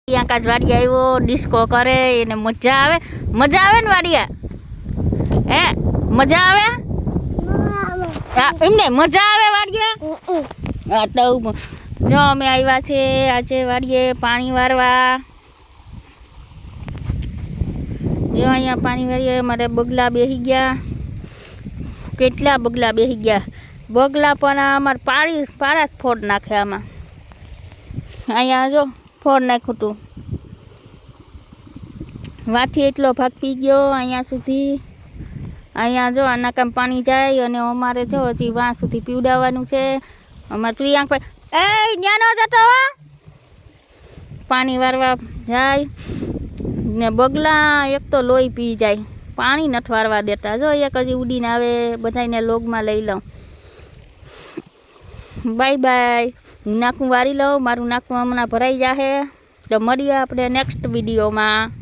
આકાશ વાડિયા આવ્યો ડિસ્કો કરે એને મજા આવે ને વાડિયા હે મજા આવે એમને મજા આવે વાડિયા હા તો જો અમે આવ્યા છે આજે વાડીએ પાણી વારવા જો અહીંયા પાણી વારીએ મારે બગલા બેસી ગયા કેટલા બગલા બેસી ગયા બગલા પણ અમારે પારા જ ફોડ નાખે આમાં અહીંયા જો ફોડ નાખ્યું હતું વાથી એટલો ભાગ પી ગયો અહીંયા સુધી અહીંયા જો આના કામ પાણી જાય અને અમારે જો હજી વાં સુધી પીવડાવવાનું છે અમારે પ્રિયાંકભાઈ ન્યા ન જતો પાણી વારવા જાય ને બગલા એક તો લોહી પી જાય પાણી નથી વારવા દેતા જો એક હજી ઉડીને આવે બધાને લોગમાં લઈ લઉં બાય બાય હું નાખું વારી લઉં મારું નાખું હમણાં ભરાઈ જાહે તો મળીએ આપણે નેક્સ્ટ વિડીયોમાં